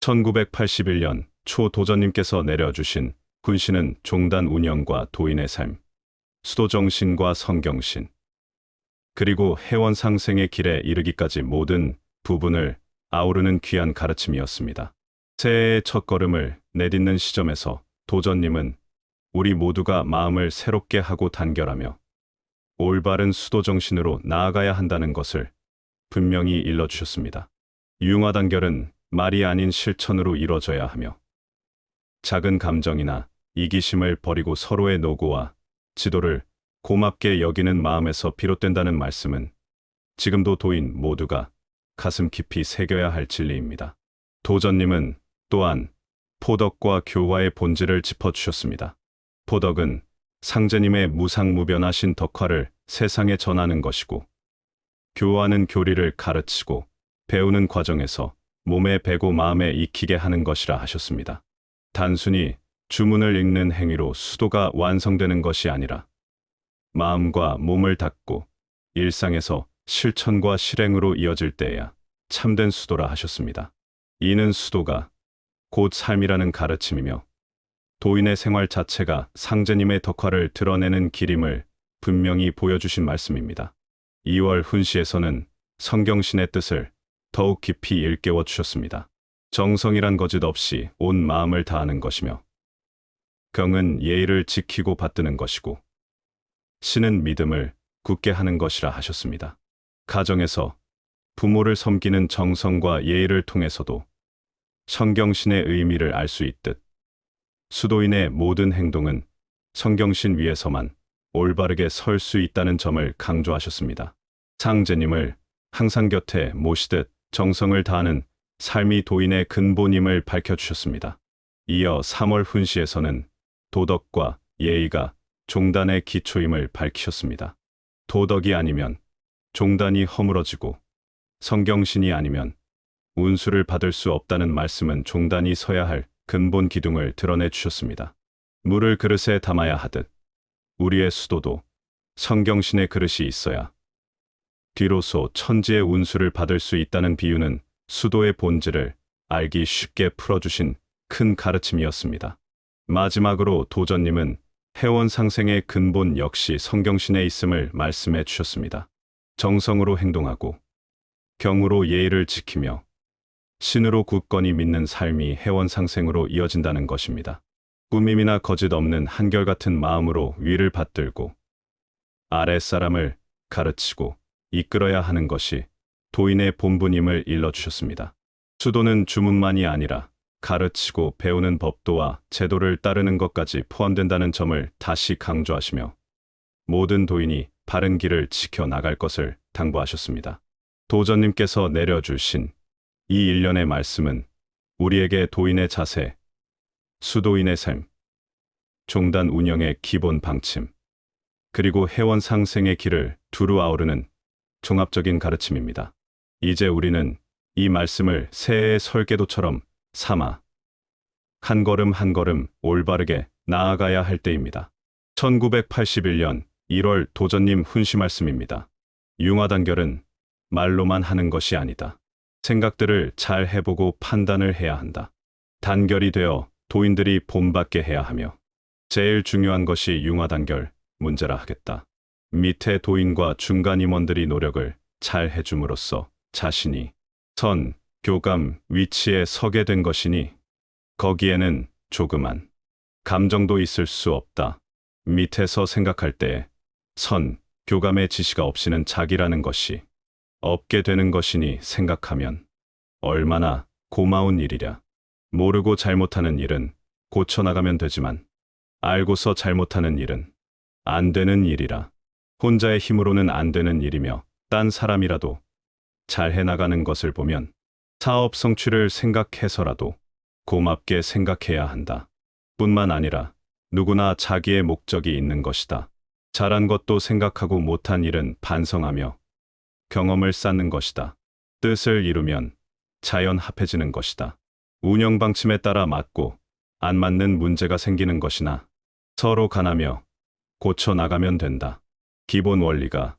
1981년 초 도전님께서 내려주신 군신은 종단 운영과 도인의 삶, 수도 정신과 성경신, 그리고 회원 상생의 길에 이르기까지 모든 부분을 아우르는 귀한 가르침이었습니다. 새해의 첫걸음을 내딛는 시점에서 도전님은 우리 모두가 마음을 새롭게 하고 단결하며 올바른 수도 정신으로 나아가야 한다는 것을 분명히 일러주셨습니다. 융화 단결은 말이 아닌 실천으로 이뤄져야 하며 작은 감정이나 이기심을 버리고 서로의 노고와 지도를 고맙게 여기는 마음에서 비롯된다는 말씀은 지금도 도인 모두가 가슴 깊이 새겨야 할 진리입니다. 도전님은 또한 포덕과 교화의 본질을 짚어주셨습니다. 포덕은 상제님의 무상무변하신 덕화를 세상에 전하는 것이고, 교화는 교리를 가르치고 배우는 과정에서 몸에 배고 마음에 익히게 하는 것이라 하셨습니다. 단순히 주문을 읽는 행위로 수도가 완성되는 것이 아니라 마음과 몸을 닦고 일상에서 실천과 실행으로 이어질 때에야 참된 수도라 하셨습니다. 이는 수도가 곧 삶이라는 가르침이며 도인의 생활 자체가 상제님의 덕화를 드러내는 길임을 분명히 보여주신 말씀입니다. 2월 훈시에서는 성경신의 뜻을 더욱 깊이 일깨워 주셨습니다. 정성이란 거짓 없이 온 마음을 다하는 것이며, 경은 예의를 지키고 받드는 것이고, 신은 믿음을 굳게 하는 것이라 하셨습니다. 가정에서 부모를 섬기는 정성과 예의를 통해서도 성경신의 의미를 알 수 있듯, 수도인의 모든 행동은 성경신 위에서만 올바르게 설 수 있다는 점을 강조하셨습니다. 상제님을 항상 곁에 모시듯 정성을 다하는 삶이 도인의 근본임을 밝혀주셨습니다. 이어 3월 훈시에서는 도덕과 예의가 종단의 기초임을 밝히셨습니다. 도덕이 아니면 종단이 허물어지고 성경신이 아니면 운수를 받을 수 없다는 말씀은 종단이 서야 할 근본 기둥을 드러내 주셨습니다. 물을 그릇에 담아야 하듯 우리의 수도도 성경신의 그릇이 있어야 뒤로서 천지의 운수를 받을 수 있다는 비유는 수도의 본질을 알기 쉽게 풀어주신 큰 가르침이었습니다. 마지막으로 도전님은 회원 상생의 근본 역시 성경신에 있음을 말씀해 주셨습니다. 정성으로 행동하고 경으로 예의를 지키며 신으로 굳건히 믿는 삶이 회원 상생으로 이어진다는 것입니다. 꾸밈이나 거짓 없는 한결같은 마음으로 위를 받들고 아랫사람을 가르치고 이끌어야 하는 것이 도인의 본분임을 일러주셨습니다. 수도는 주문만이 아니라 가르치고 배우는 법도와 제도를 따르는 것까지 포함된다는 점을 다시 강조하시며 모든 도인이 바른 길을 지켜나갈 것을 당부하셨습니다. 도전님께서 내려주신 이 일련의 말씀은 우리에게 도인의 자세, 수도인의 삶, 종단 운영의 기본 방침, 그리고 회원 상생의 길을 두루 아우르는 종합적인 가르침입니다. 이제 우리는 이 말씀을 새해의 설계도처럼 삼아 한 걸음 한 걸음 올바르게 나아가야 할 때입니다. 1981년 1월 도전님 훈시 말씀입니다. 융화 단결은 말로만 하는 것이 아니다. 생각들을 잘 해보고 판단을 해야 한다. 단결이 되어 도인들이 본받게 해야 하며 제일 중요한 것이 융화 단결 문제라 하겠다. 밑에 도인과 중간 임원들이 노력을 잘 해줌으로써 자신이 선, 교감 위치에 서게 된 것이니 거기에는 조그만 감정도 있을 수 없다. 밑에서 생각할 때 선, 교감의 지시가 없이는 자기라는 것이 없게 되는 것이니 생각하면 얼마나 고마운 일이랴. 모르고 잘못하는 일은 고쳐나가면 되지만 알고서 잘못하는 일은 안 되는 일이라. 혼자의 힘으로는 안 되는 일이며 딴 사람이라도 잘 해나가는 것을 보면 사업 성취를 생각해서라도 고맙게 생각해야 한다. 뿐만 아니라 누구나 자기의 목적이 있는 것이다. 잘한 것도 생각하고 못한 일은 반성하며 경험을 쌓는 것이다. 뜻을 이루면 자연 합해지는 것이다. 운영 방침에 따라 맞고 안 맞는 문제가 생기는 것이나 서로 간하며 고쳐 나가면 된다. 기본 원리가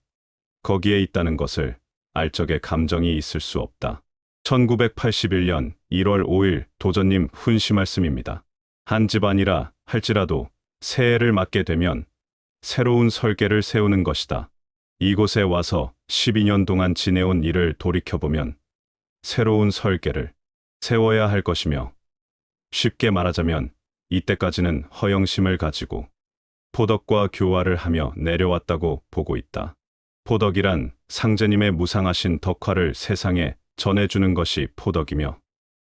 거기에 있다는 것을 알 적에 감정이 있을 수 없다. 1981년 1월 5일 도전님 훈시 말씀입니다. 한 집안이라 할지라도 새해를 맞게 되면 새로운 설계를 세우는 것이다. 이곳에 와서 12년 동안 지내온 일을 돌이켜보면 새로운 설계를 세워야 할 것이며, 쉽게 말하자면 이때까지는 허영심을 가지고 포덕과 교화를 하며 내려왔다고 보고 있다. 포덕이란 상제님의 무상하신 덕화를 세상에 전해주는 것이 포덕이며,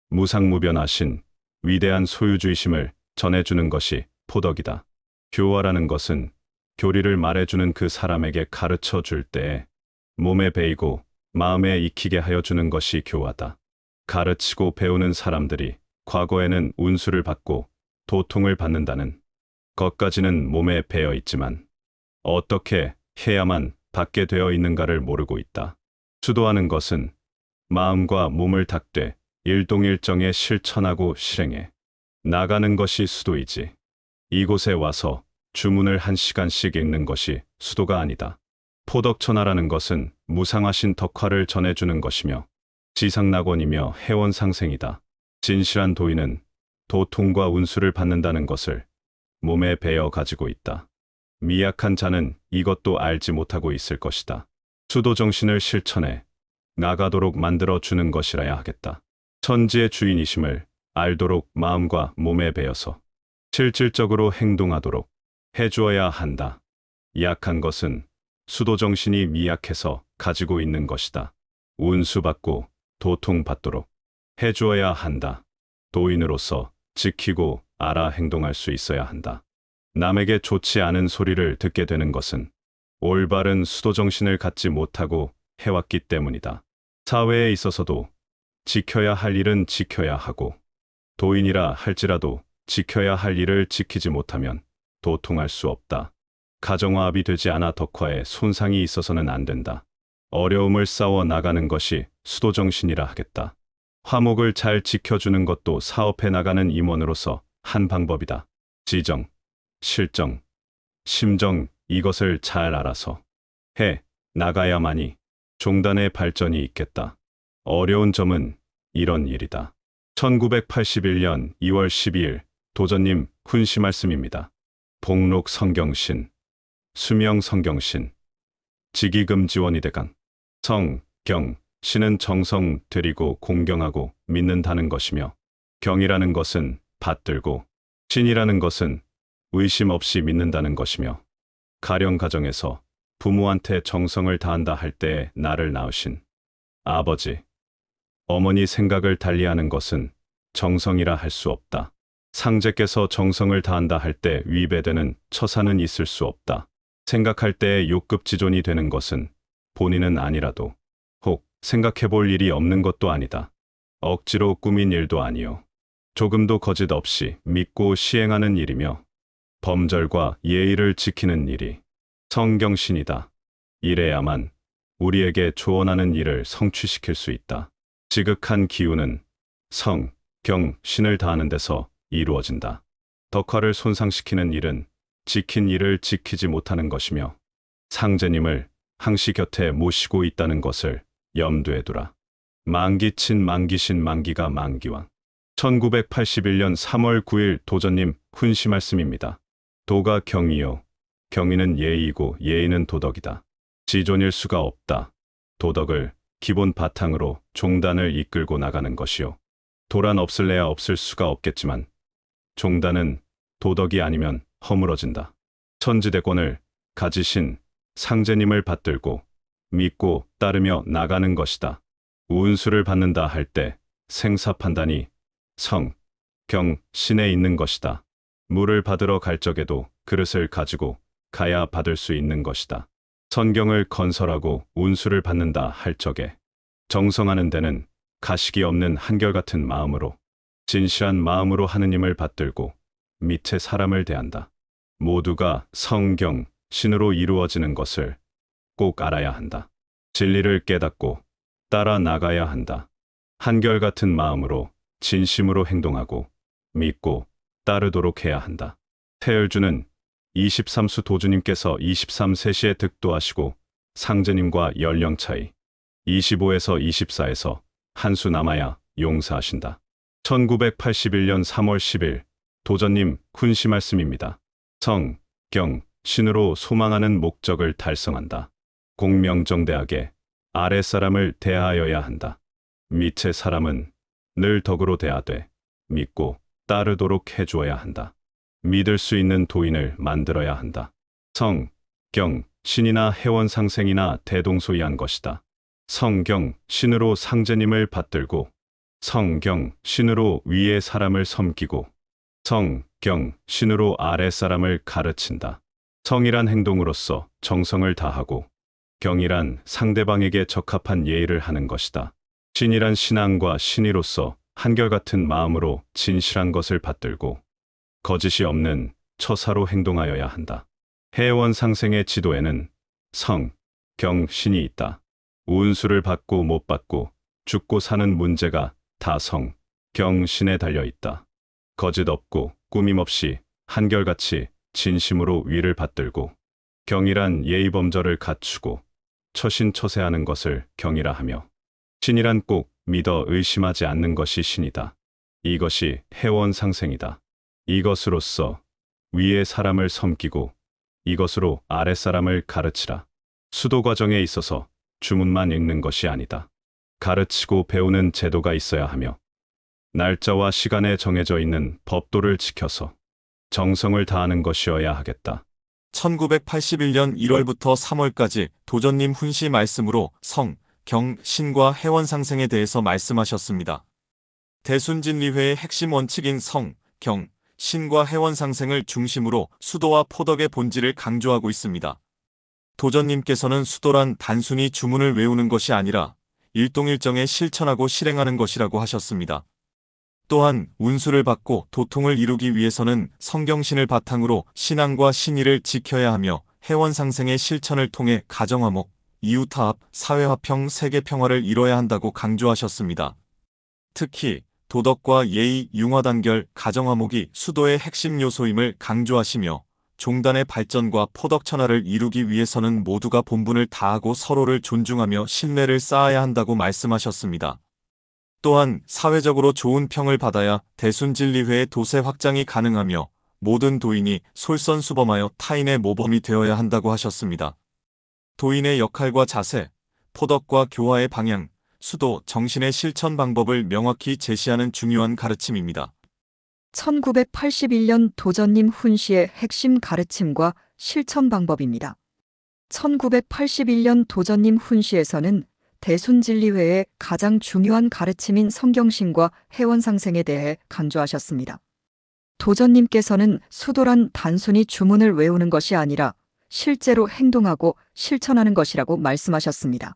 무상무변하신 위대한 소유주의심을 전해주는 것이 포덕이다. 교화라는 것은 교리를 말해주는 그 사람에게 가르쳐 줄 때에 몸에 배이고 마음에 익히게 하여 주는 것이 교화다. 가르치고 배우는 사람들이 과거에는 운수를 받고 도통을 받는다는 것까지는 몸에 배어 있지만 어떻게 해야만 받게 되어 있는가를 모르고 있다. 수도하는 것은 마음과 몸을 닦되 일동일정에 실천하고 실행해 나가는 것이 수도이지, 이곳에 와서 주문을 1시간씩 읽는 것이 수도가 아니다. 포덕천하라는 것은 무상하신 덕화를 전해주는 것이며 지상낙원이며 해원상생이다. 진실한 도인은 도통과 운수를 받는다는 것을 몸에 배어 가지고 있다. 미약한 자는 이것도 알지 못하고 있을 것이다. 수도정신을 실천해 나가도록 만들어 주는 것이라야 하겠다. 천지의 주인이심을 알도록 마음과 몸에 배어서 실질적으로 행동하도록 해주어야 한다. 약한 것은 수도정신이 미약해서 가지고 있는 것이다. 운수받고 도통받도록 해주어야 한다. 도인으로서 지키고 알아 행동할 수 있어야 한다. 남에게 좋지 않은 소리를 듣게 되는 것은 올바른 수도정신을 갖지 못하고 해왔기 때문이다. 사회에 있어서도 지켜야 할 일은 지켜야 하고, 도인이라 할지라도 지켜야 할 일을 지키지 못하면 도통할 수 없다. 가정화합이 되지 않아 덕화에 손상이 있어서는 안 된다. 어려움을 싸워 나가는 것이 수도정신이라 하겠다. 화목을 잘 지켜주는 것도 사업해 나가는 임원으로서 한 방법이다. 지정, 실정, 심정, 이것을 잘 알아서 해 나가야만이 종단의 발전이 있겠다. 어려운 점은 이런 일이다. 1981년 2월 12일 도전님 훈시 말씀입니다. 복록 성경신, 수명 성경신, 직위금지원이대강. 성, 경, 신은 정성 들이고 공경하고 믿는다는 것이며, 경이라는 것은 받들고, 신이라는 것은 의심 없이 믿는다는 것이며, 가령 가정에서 부모한테 정성을 다한다 할 때에 나를 낳으신 아버지, 어머니 생각을 달리하는 것은 정성이라 할 수 없다. 상제께서 정성을 다한다 할 때 위배되는 처사는 있을 수 없다. 생각할 때에 욕급지존이 되는 것은 본인은 아니라도 혹 생각해 볼 일이 없는 것도 아니다. 억지로 꾸민 일도 아니요, 조금도 거짓 없이 믿고 시행하는 일이며, 범절과 예의를 지키는 일이 성경신이다. 이래야만 우리에게 조언하는 일을 성취시킬 수 있다. 지극한 기운은 성, 경, 신을 다하는 데서 이루어진다. 덕화를 손상시키는 일은 지킨 일을 지키지 못하는 것이며, 상제님을 항시 곁에 모시고 있다는 것을 염두에 두라. 만기친 만기신 만기가 만기왕. 1981년 3월 9일 도전님 훈시 말씀입니다. 도가 경이요, 경이는 예의이고 예의는 도덕이다. 지존일 수가 없다. 도덕을 기본 바탕으로 종단을 이끌고 나가는 것이요, 도란 없을래야 없을 수가 없겠지만 종단은 도덕이 아니면 허물어진다. 천지대권을 가지신 상제님을 받들고 믿고 따르며 나가는 것이다. 운수를 받는다 할 때 생사 판단이 성, 경, 신에 있는 것이다. 물을 받으러 갈 적에도 그릇을 가지고 가야 받을 수 있는 것이다. 선경을 건설하고 운수를 받는다 할 적에 정성하는 데는 가식이 없는 한결같은 마음으로, 진실한 마음으로 하느님을 받들고 밑에 사람을 대한다. 모두가 성경, 신으로 이루어지는 것을 꼭 알아야 한다. 진리를 깨닫고 따라 나가야 한다. 한결같은 마음으로 진심으로 행동하고 믿고 따르도록 해야 한다. 태열주는 23수 도주님께서 23세시에 득도하시고 상제님과 연령 차이 25에서 24에서 한 수 남아야 용서하신다. 1981년 3월 10일 도전님 훈시 말씀입니다. 성, 경, 신으로 소망하는 목적을 달성한다. 공명정대하게 아랫사람을 대하여야 한다. 밑의 사람은 늘 덕으로 대하되 믿고 따르도록 해주어야 한다. 믿을 수 있는 도인을 만들어야 한다. 성, 경, 신이나 해원상생이나 대동소이한 것이다. 성경, 신으로 상제님을 받들고 성경, 신으로 위의 사람을 섬기고 성경, 신으로 아래 사람을 가르친다. 성이란 행동으로서 정성을 다하고 경이란 상대방에게 적합한 예의를 하는 것이다. 신이란 신앙과 신의로서 한결같은 마음으로 진실한 것을 받들고 거짓이 없는 처사로 행동하여야 한다. 해원상생의 지도에는 성, 경, 신이 있다. 운수를 받고 못 받고 죽고 사는 문제가 다 성, 경, 신에 달려 있다. 거짓 없고 꾸밈 없이 한결같이 진심으로 위를 받들고 경이란 예의범절을 갖추고 처신처세하는 것을 경이라 하며 신이란 꼭 믿어 의심하지 않는 것이 신이다. 이것이 해원상생이다. 이것으로써 위의 사람을 섬기고 이것으로 아랫사람을 가르치라. 수도 과정에 있어서 주문만 읽는 것이 아니다. 가르치고 배우는 제도가 있어야 하며 날짜와 시간에 정해져 있는 법도를 지켜서 정성을 다하는 것이어야 하겠다. 1981년 1월부터 3월까지 도전님 훈시 말씀으로 성, 경, 신과 해원상생에 대해서 말씀하셨습니다. 대순진리회의 핵심 원칙인 성, 경, 신과 해원상생을 중심으로 수도와 포덕의 본질을 강조하고 있습니다. 도전님께서는 수도란 단순히 주문을 외우는 것이 아니라 일동일정에 실천하고 실행하는 것이라고 하셨습니다. 또한 운수를 받고 도통을 이루기 위해서는 성경신을 바탕으로 신앙과 신의를 지켜야 하며 해원상생의 실천을 통해 가정화목, 이웃화합, 사회화평, 세계평화를 이뤄야 한다고 강조하셨습니다. 특히 도덕과 예의, 융화단결, 가정화목이 수도의 핵심 요소임을 강조하시며 종단의 발전과 포덕천하를 이루기 위해서는 모두가 본분을 다하고 서로를 존중하며 신뢰를 쌓아야 한다고 말씀하셨습니다. 또한 사회적으로 좋은 평을 받아야 대순진리회의 도세 확장이 가능하며 모든 도인이 솔선수범하여 타인의 모범이 되어야 한다고 하셨습니다. 도인의 역할과 자세, 포덕과 교화의 방향, 수도, 정신의 실천 방법을 명확히 제시하는 중요한 가르침입니다. 1981년 도전님 훈시의 핵심 가르침과 실천 방법입니다. 1981년 도전님 훈시에서는 대순진리회의 가장 중요한 가르침인 성경신과 해원상생에 대해 강조하셨습니다. 도전님께서는 수도란 단순히 주문을 외우는 것이 아니라 실제로 행동하고 실천하는 것이라고 말씀하셨습니다.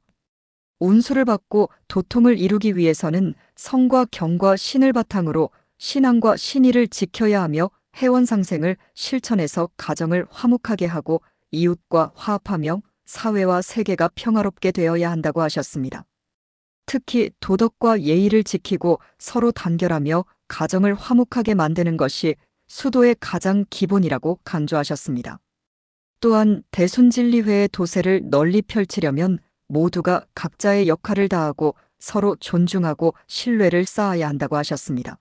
운수를 받고 도통을 이루기 위해서는 성과 경과 신을 바탕으로 신앙과 신의를 지켜야 하며 해원상생을 실천해서 가정을 화목하게 하고 이웃과 화합하며 사회와 세계가 평화롭게 되어야 한다고 하셨습니다. 특히 도덕과 예의를 지키고 서로 단결하며 가정을 화목하게 만드는 것이 수도의 가장 기본이라고 강조하셨습니다. 또한 대순진리회의 도세를 널리 펼치려면 모두가 각자의 역할을 다하고 서로 존중하고 신뢰를 쌓아야 한다고 하셨습니다.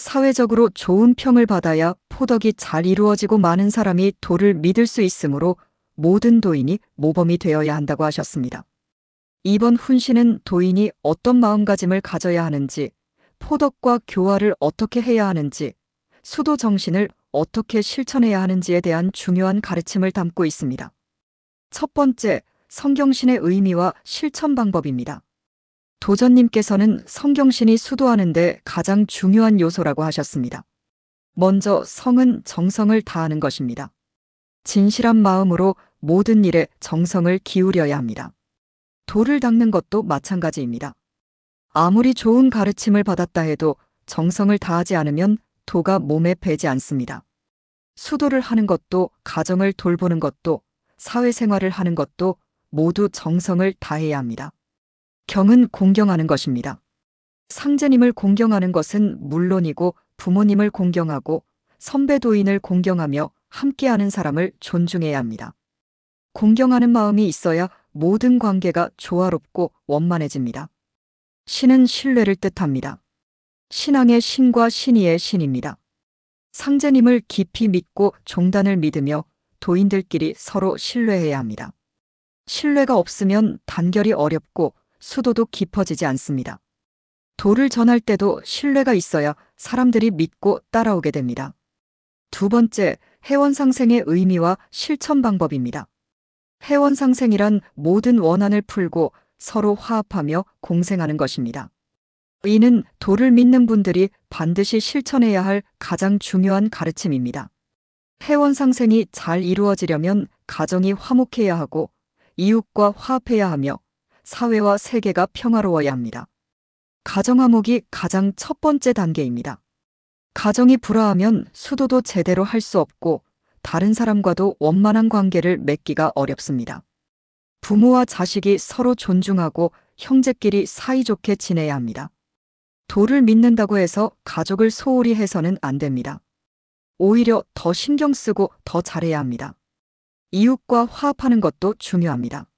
사회적으로 좋은 평을 받아야 포덕이 잘 이루어지고 많은 사람이 도를 믿을 수 있으므로 모든 도인이 모범이 되어야 한다고 하셨습니다. 이번 훈시는 도인이 어떤 마음가짐을 가져야 하는지, 포덕과 교화를 어떻게 해야 하는지, 수도 정신을 어떻게 실천해야 하는지에 대한 중요한 가르침을 담고 있습니다. 첫 번째, 성경신의 의미와 실천 방법입니다. 도전님께서는 성경신이 수도하는 데 가장 중요한 요소라고 하셨습니다. 먼저 성은 정성을 다하는 것입니다. 진실한 마음으로 모든 일에 정성을 기울여야 합니다. 도를 닦는 것도 마찬가지입니다. 아무리 좋은 가르침을 받았다 해도 정성을 다하지 않으면 도가 몸에 배지 않습니다. 수도를 하는 것도 가정을 돌보는 것도 사회생활을 하는 것도 모두 정성을 다해야 합니다. 경은 공경하는 것입니다. 상제님을 공경하는 것은 물론이고 부모님을 공경하고 선배 도인을 공경하며 함께하는 사람을 존중해야 합니다. 공경하는 마음이 있어야 모든 관계가 조화롭고 원만해집니다. 신은 신뢰를 뜻합니다. 신앙의 신과 신의의 신입니다. 상제님을 깊이 믿고 종단을 믿으며 도인들끼리 서로 신뢰해야 합니다. 신뢰가 없으면 단결이 어렵고 수도도 깊어지지 않습니다. 도를 전할 때도 신뢰가 있어야 사람들이 믿고 따라오게 됩니다. 두 번째, 해원상생의 의미와 실천 방법입니다. 해원상생이란 모든 원한을 풀고 서로 화합하며 공생하는 것입니다. 이는 도를 믿는 분들이 반드시 실천해야 할 가장 중요한 가르침입니다. 해원상생이 잘 이루어지려면 가정이 화목해야 하고 이웃과 화합해야 하며 사회와 세계가 평화로워야 합니다. 가정화목이 가장 첫 번째 단계입니다. 가정이 불화하면 수도도 제대로 할 수 없고 다른 사람과도 원만한 관계를 맺기가 어렵습니다. 부모와 자식이 서로 존중하고 형제끼리 사이좋게 지내야 합니다. 도를 믿는다고 해서 가족을 소홀히 해서는 안 됩니다. 오히려 더 신경 쓰고 더 잘해야 합니다. 이웃과 화합하는 것도 중요합니다.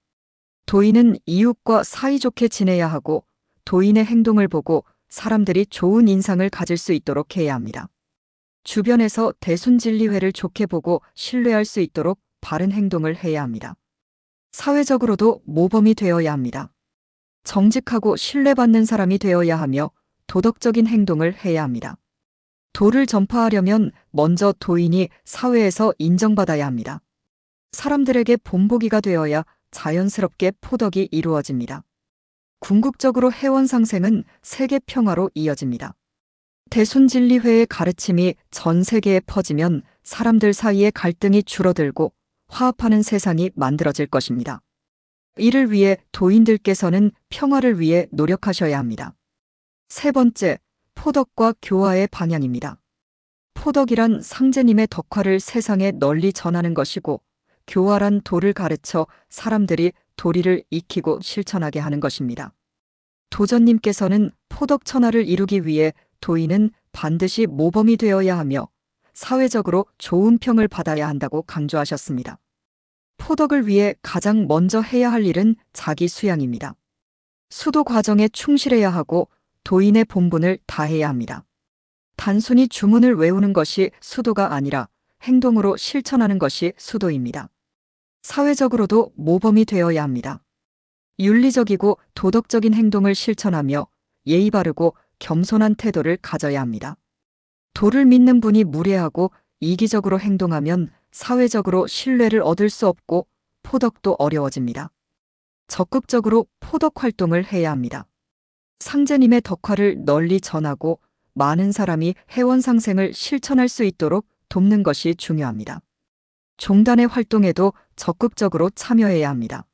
도인은 이웃과 사이좋게 지내야 하고 도인의 행동을 보고 사람들이 좋은 인상을 가질 수 있도록 해야 합니다. 주변에서 대순진리회를 좋게 보고 신뢰할 수 있도록 바른 행동을 해야 합니다. 사회적으로도 모범이 되어야 합니다. 정직하고 신뢰받는 사람이 되어야 하며 도덕적인 행동을 해야 합니다. 도를 전파하려면 먼저 도인이 사회에서 인정받아야 합니다. 사람들에게 본보기가 되어야 자연스럽게 포덕이 이루어집니다. 궁극적으로 해원상생은 세계 평화로 이어집니다. 대순진리회의 가르침이 전 세계에 퍼지면 사람들 사이의 갈등이 줄어들고 화합하는 세상이 만들어질 것입니다. 이를 위해 도인들께서는 평화를 위해 노력하셔야 합니다. 세 번째, 포덕과 교화의 방향입니다. 포덕이란 상제님의 덕화를 세상에 널리 전하는 것이고 교화란 도를 가르쳐 사람들이 도리를 익히고 실천하게 하는 것입니다. 도전님께서는 포덕천하를 이루기 위해 도인은 반드시 모범이 되어야 하며 사회적으로 좋은 평을 받아야 한다고 강조하셨습니다. 포덕을 위해 가장 먼저 해야 할 일은 자기 수양입니다. 수도 과정에 충실해야 하고 도인의 본분을 다해야 합니다. 단순히 주문을 외우는 것이 수도가 아니라 행동으로 실천하는 것이 수도입니다. 사회적으로도 모범이 되어야 합니다. 윤리적이고 도덕적인 행동을 실천하며 예의 바르고 겸손한 태도를 가져야 합니다. 도를 믿는 분이 무례하고 이기적으로 행동하면 사회적으로 신뢰를 얻을 수 없고 포덕도 어려워집니다. 적극적으로 포덕 활동을 해야 합니다. 상제님의 덕화를 널리 전하고 많은 사람이 해원상생을 실천할 수 있도록 돕는 것이 중요합니다. 종단의 활동에도 적극적으로 참여해야 합니다.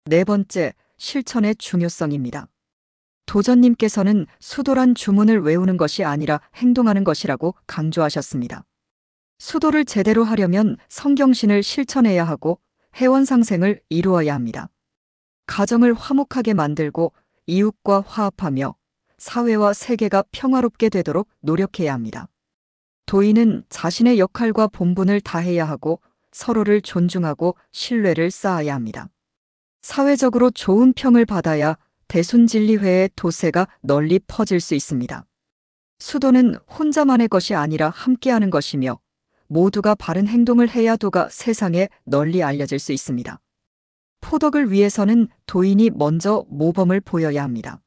네 번째, 실천의 중요성입니다. 도전님께서는 수도란 주문을 외우는 것이 아니라 행동하는 것이라고 강조하셨습니다. 수도를 제대로 하려면 성경신을 실천해야 하고 해원상생을 이루어야 합니다. 가정을 화목하게 만들고 이웃과 화합하며 사회와 세계가 평화롭게 되도록 노력해야 합니다. 도인은 자신의 역할과 본분을 다해야 하고 서로를 존중하고 신뢰를 쌓아야 합니다. 사회적으로 좋은 평을 받아야 대순진리회의 도세가 널리 퍼질 수 있습니다. 수도는 혼자만의 것이 아니라 함께하는 것이며 모두가 바른 행동을 해야 도가 세상에 널리 알려질 수 있습니다. 포덕을 위해서는 도인이 먼저 모범을 보여야 합니다.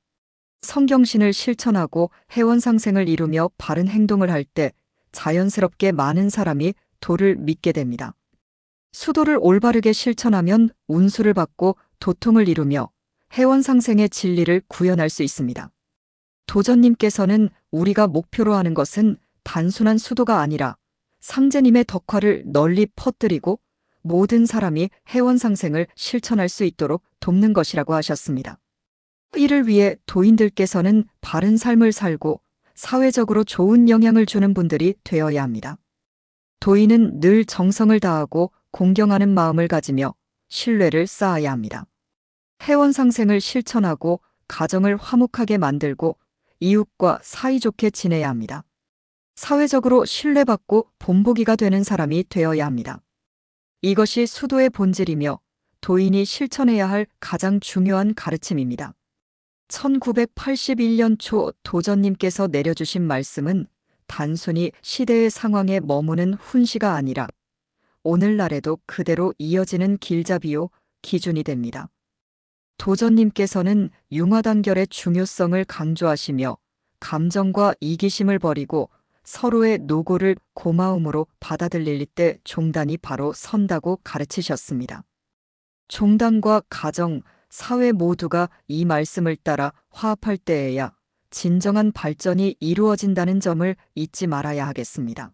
성경신을 실천하고 해원상생을 이루며 바른 행동을 할 때 자연스럽게 많은 사람이 도를 믿게 됩니다. 수도를 올바르게 실천하면 운수를 받고 도통을 이루며 해원상생의 진리를 구현할 수 있습니다. 도전님께서는 우리가 목표로 하는 것은 단순한 수도가 아니라 상제님의 덕화를 널리 퍼뜨리고 모든 사람이 해원상생을 실천할 수 있도록 돕는 것이라고 하셨습니다. 이를 위해 도인들께서는 바른 삶을 살고 사회적으로 좋은 영향을 주는 분들이 되어야 합니다. 도인은 늘 정성을 다하고 공경하는 마음을 가지며 신뢰를 쌓아야 합니다. 해원상생을 실천하고 가정을 화목하게 만들고 이웃과 사이좋게 지내야 합니다. 사회적으로 신뢰받고 본보기가 되는 사람이 되어야 합니다. 이것이 수도의 본질이며 도인이 실천해야 할 가장 중요한 가르침입니다. 1981년 초 도전님께서 내려주신 말씀은 단순히 시대의 상황에 머무는 훈시가 아니라 오늘날에도 그대로 이어지는 길잡이요, 기준이 됩니다. 도전님께서는 융화단결의 중요성을 강조하시며 감정과 이기심을 버리고 서로의 노고를 고마움으로 받아들일 때 종단이 바로 선다고 가르치셨습니다. 종단과 가정, 사회 모두가 이 말씀을 따라 화합할 때에야 진정한 발전이 이루어진다는 점을 잊지 말아야 하겠습니다.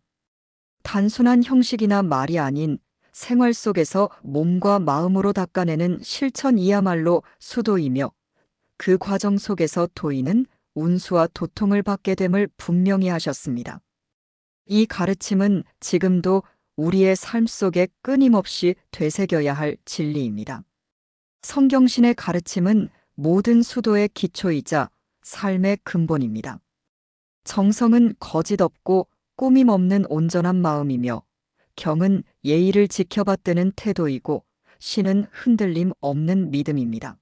단순한 형식이나 말이 아닌 생활 속에서 몸과 마음으로 닦아내는 실천이야말로 수도이며 그 과정 속에서 도인은 운수와 도통을 받게 됨을 분명히 하셨습니다. 이 가르침은 지금도 우리의 삶 속에 끊임없이 되새겨야 할 진리입니다. 성경신의 가르침은 모든 수도의 기초이자 삶의 근본입니다. 정성은 거짓 없고 꾸밈 없는 온전한 마음이며 경은 예의를 지켜받드는 태도이고 신은 흔들림 없는 믿음입니다.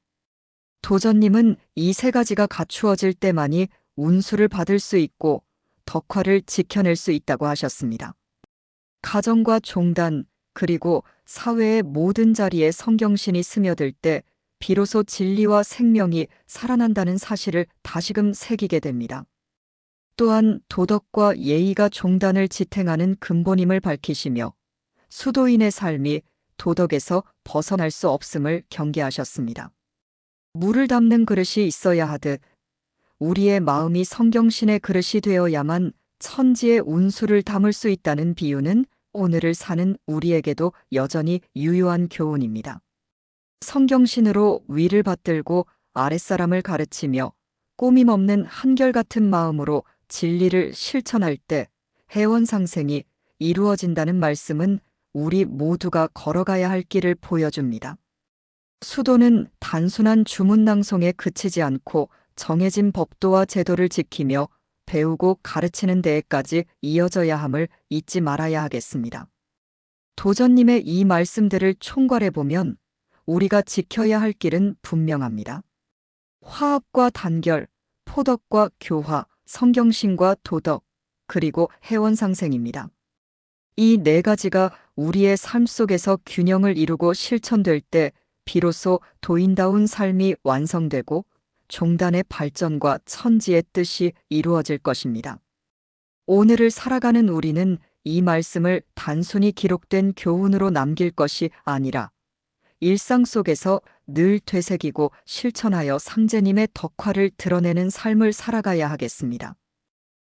도전님은 이 세 가지가 갖추어질 때만이 운수를 받을 수 있고 덕화를 지켜낼 수 있다고 하셨습니다. 가정과 종단 그리고 사회의 모든 자리에 성경신이 스며들 때 비로소 진리와 생명이 살아난다는 사실을 다시금 새기게 됩니다. 또한 도덕과 예의가 종단을 지탱하는 근본임을 밝히시며 수도인의 삶이 도덕에서 벗어날 수 없음을 경계하셨습니다. 물을 담는 그릇이 있어야 하듯 우리의 마음이 성경신의 그릇이 되어야만 천지의 운수를 담을 수 있다는 비유는 오늘을 사는 우리에게도 여전히 유효한 교훈입니다. 성경신으로 위를 받들고 아랫사람을 가르치며 꾸밈 없는 한결같은 마음으로 진리를 실천할 때 해원상생이 이루어진다는 말씀은 우리 모두가 걸어가야 할 길을 보여줍니다. 수도는 단순한 주문낭송에 그치지 않고 정해진 법도와 제도를 지키며 배우고 가르치는 데에까지 이어져야 함을 잊지 말아야 하겠습니다. 도전님의 이 말씀들을 총괄해보면 우리가 지켜야 할 길은 분명합니다. 화합과 단결, 포덕과 교화, 성경신과 도덕, 그리고 해원상생입니다. 이 네 가지가 우리의 삶 속에서 균형을 이루고 실천될 때 비로소 도인다운 삶이 완성되고 종단의 발전과 천지의 뜻이 이루어질 것입니다. 오늘을 살아가는 우리는 이 말씀을 단순히 기록된 교훈으로 남길 것이 아니라 일상 속에서 늘 되새기고 실천하여 상제님의 덕화를 드러내는 삶을 살아가야 하겠습니다.